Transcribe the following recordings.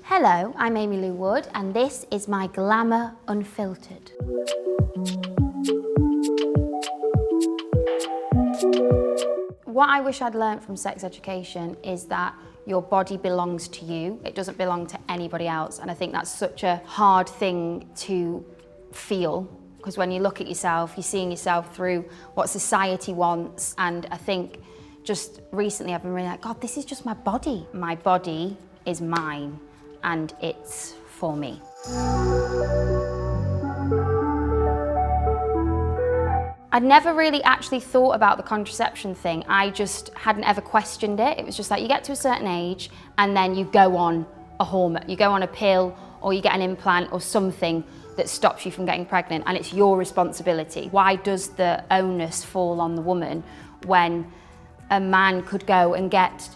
Hello, I'm Aimee Lou Wood, and this is my Glamour Unfiltered. What I wish I'd learned from sex education is that your body belongs to you. It doesn't belong to anybody else. And I think that's such a hard thing to feel, because when you look at yourself, you're seeing yourself through what society wants. And I think just recently I've been really like, God, this is just my body. My body is mine and it's for me. I'd never really actually thought about the contraception thing. I just hadn't ever questioned it. It was just like you get to a certain age and then you go on a hormone, you go on a pill or you get an implant or something that stops you from getting pregnant, and it's your responsibility. Why does the onus fall on the woman when a man could go and get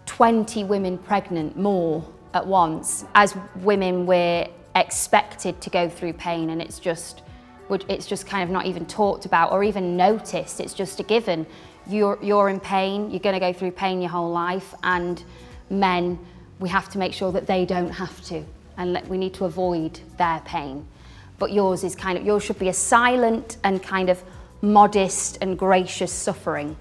20 women pregnant more at once? As women, we're expected to go through pain, and it's just kind of not even talked about or even noticed. It's just a given. You're in pain, you're gonna go through pain your whole life, and men, we have to make sure that they don't have to, and we need to avoid their pain. But yours should be a silent and kind of modest and gracious suffering.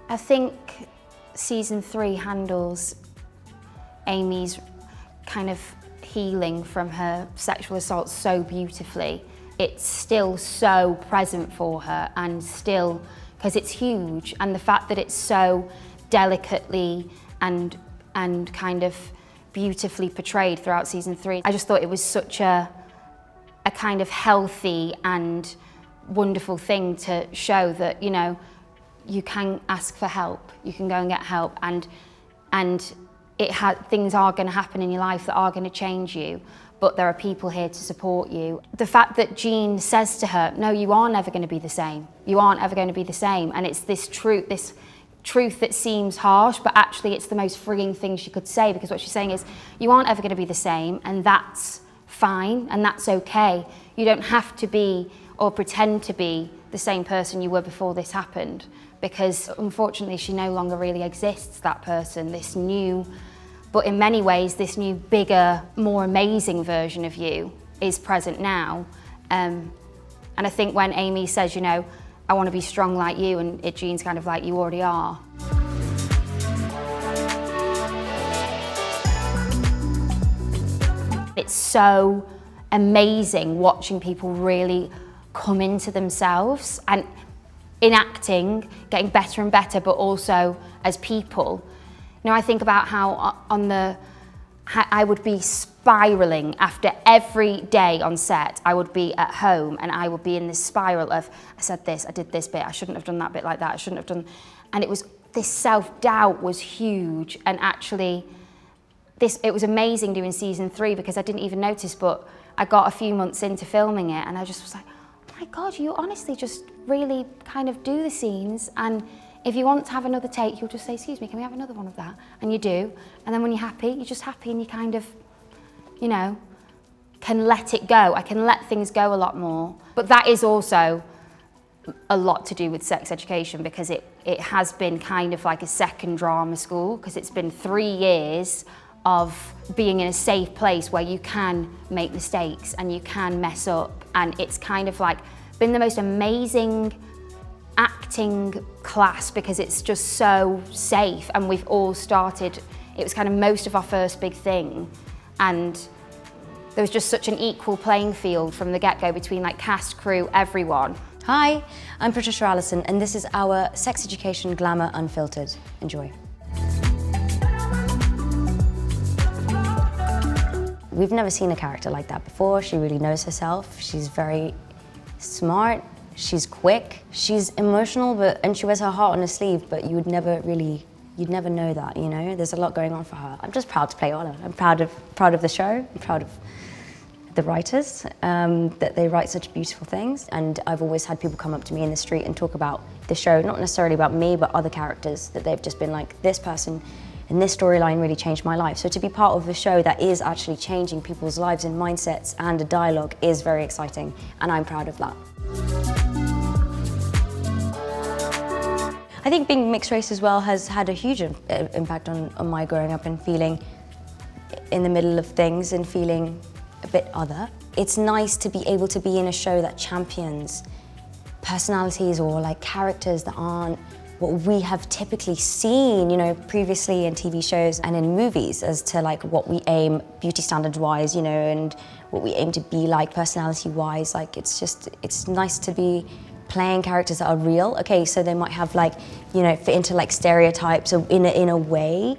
I think season 3 handles Aimee's kind of healing from her sexual assault so beautifully. It's still so present for her, and still, because it's huge, and the fact that it's so delicately and kind of beautifully portrayed throughout season 3. I just thought it was such a kind of healthy and wonderful thing to show that, you know, you can ask for help, you can go and get help, and things are going to happen in your life that are going to change you, but there are people here to support you. The fact that Jean says to her, no, you are never going to be the same. You aren't ever going to be the same. And it's this truth that seems harsh, but actually it's the most freeing thing she could say, because what she's saying is, you aren't ever going to be the same, and that's fine, and that's okay. You don't have to be or pretend to be the same person you were before this happened, because unfortunately she no longer really exists, that person, this new, but in many ways this new, bigger, more amazing version of you is present now. And I think when Aimee says, you know, I want to be strong like you, and Jean's kind of like, you already are. It's so amazing watching people really come into themselves, and in acting, getting better and better, but also as people. You know, I think about how I would be spiraling after every day on set. I would be at home and I would be in this spiral of, I said this, I did this bit, I shouldn't have done that bit like that, I shouldn't have done, and this self-doubt was huge. And actually, it was amazing doing season 3, because I didn't even notice, but I got a few months into filming it and I just was like, oh my God, you honestly just really kind of do the scenes, and if you want to have another take, you'll just say, excuse me, can we have another one of that? And you do, and then when you're happy, you're just happy, and you kind of, you know, can let it go. I can let things go a lot more. But that is also a lot to do with sex education, because it has been kind of like a second drama school, because it's been 3 years of being in a safe place where you can make mistakes and you can mess up, and it's kind of like been the most amazing acting class, because it's just so safe, and we've all started, it was kind of most of our first big thing, and there was just such an equal playing field from the get-go between like cast, crew, everyone. Hi, I'm Patricia Allison, and this is our Sex Education Glamour Unfiltered. Enjoy. We've never seen a character like that before. She really knows herself. She's very smart, she's quick, she's emotional, and she wears her heart on her sleeve, but you'd never know that, you know? There's a lot going on for her. I'm just proud to play Ola. I'm proud of the show. I'm proud of the writers, that they write such beautiful things. And I've always had people come up to me in the street and talk about the show, not necessarily about me, but other characters, that they've just been like, this person and this storyline really changed my life. So to be part of a show that is actually changing people's lives and mindsets and a dialogue is very exciting, and I'm proud of that. I think being mixed race as well has had a huge impact on my growing up and feeling in the middle of things and feeling a bit other. It's nice to be able to be in a show that champions personalities or like characters that aren't what we have typically seen, you know, previously in TV shows and in movies as to like what we aim beauty standards wise, you know, and what we aim to be like personality wise. Like it's nice to be playing characters that are real. Okay, so they might have like, you know, fit into like stereotypes in a way,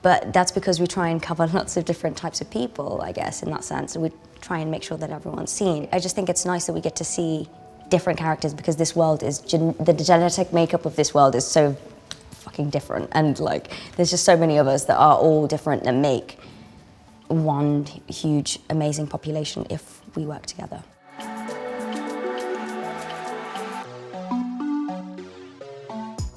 but that's because we try and cover lots of different types of people, I guess, in that sense. And we try and make sure that everyone's seen. I just think it's nice that we get to see different characters because this world is, the genetic makeup of this world is so fucking different. And like, there's just so many of us that are all different that make one huge, amazing population if we work together.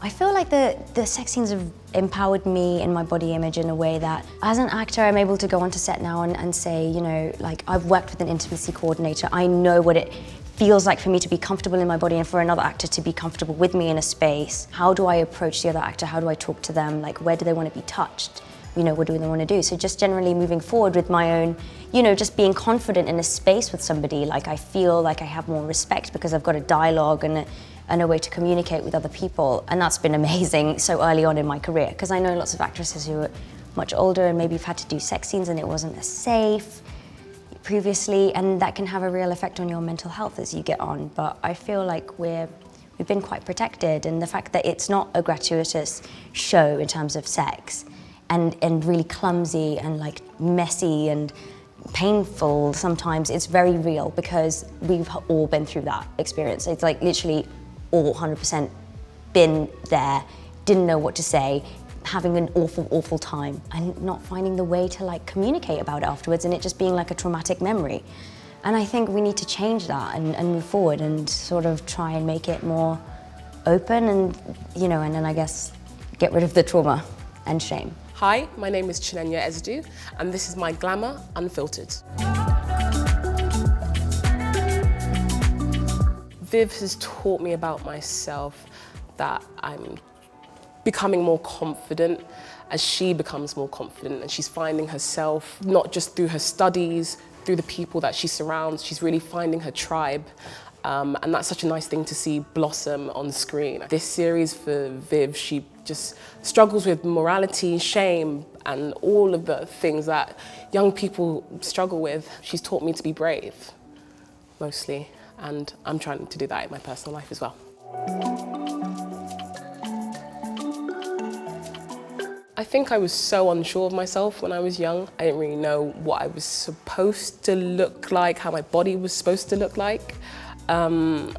I feel like the sex scenes have empowered me in my body image in a way that, as an actor, I'm able to go onto set now and say, you know, like, I've worked with an intimacy coordinator. I know what it feels like for me to be comfortable in my body and for another actor to be comfortable with me in a space. How do I approach the other actor? How do I talk to them? Like, where do they want to be touched? You know, what do they want to do? So just generally moving forward with my own, you know, just being confident in a space with somebody, like I feel like I have more respect because I've got a dialogue and a way to communicate with other people. And that's been amazing so early on in my career, because I know lots of actresses who are much older and maybe have had to do sex scenes and it wasn't as safe previously, and that can have a real effect on your mental health as you get on. But I feel like we've been quite protected, and the fact that it's not a gratuitous show in terms of sex and really clumsy and like messy and painful sometimes, it's very real because we've all been through that experience. It's like literally all 100% been there, didn't know what to say, having an awful time and not finding the way to like communicate about it afterwards, and it just being like a traumatic memory. And I think we need to change that and move forward and sort of try and make it more open and, you know, and then I guess get rid of the trauma and shame. Hi, my name is Chinenye Ezeudu, and this is my Glamour Unfiltered. Viv has taught me about myself that I'm becoming more confident as she becomes more confident, and she's finding herself not just through her studies, through the people that she surrounds. She's really finding her tribe, and that's such a nice thing to see blossom on screen. This series for Viv, she just struggles with morality, shame, and all of the things that young people struggle with. She's taught me to be brave, mostly, and I'm trying to do that in my personal life as well. I think I was so unsure of myself when I was young. I didn't really know what I was supposed to look like, how my body was supposed to look like. And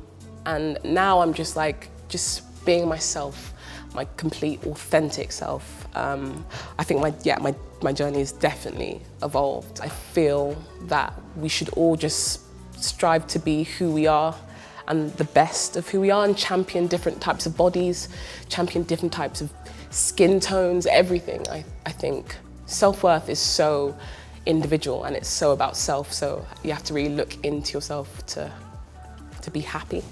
now I'm just like, just being myself, my complete authentic self. I think my journey has definitely evolved. I feel that we should all just strive to be who we are and the best of who we are, and champion different types of bodies, champion different types of skin tones, everything. I think self-worth is so individual and it's so about self, so you have to really look into yourself to be happy.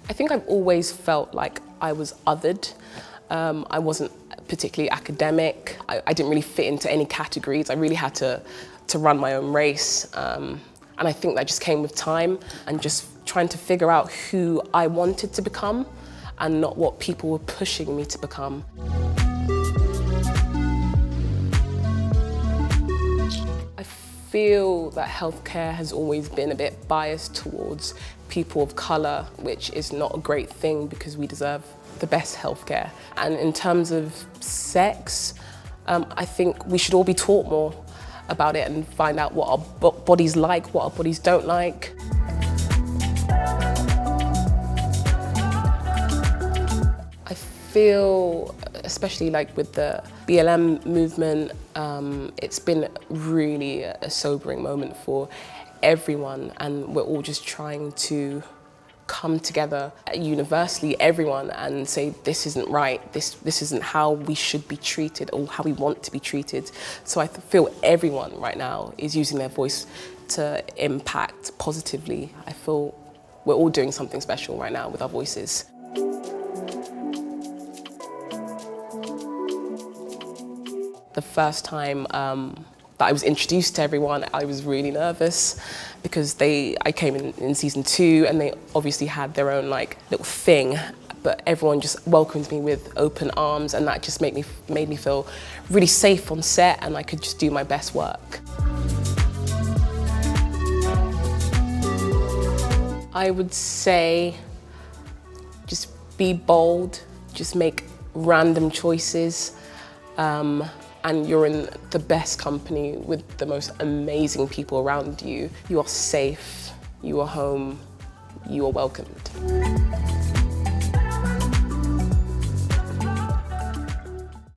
I think I've always felt like I was othered. I wasn't particularly academic. I didn't really fit into any categories. I really had to run my own race. And I think that just came with time and just trying to figure out who I wanted to become and not what people were pushing me to become. I feel that healthcare has always been a bit biased towards people of colour, which is not a great thing because we deserve the best healthcare. And in terms of sex, I think we should all be taught more about it and find out what our bodies like, what our bodies don't like. I feel, especially like with the BLM movement, it's been really a sobering moment for everyone, and we're all just trying to come together universally, everyone, and say this isn't right, this isn't how we should be treated or how we want to be treated. So I feel everyone right now is using their voice to impact positively. I feel we're all doing something special right now with our voices. The first time that I was introduced to everyone, I was really nervous because I came in season 2 and they obviously had their own like little thing, but everyone just welcomed me with open arms, and that just made me feel really safe on set, and I could just do my best work. I would say just be bold, just make random choices, and you're in the best company with the most amazing people around you. You are safe, you are home, you are welcomed.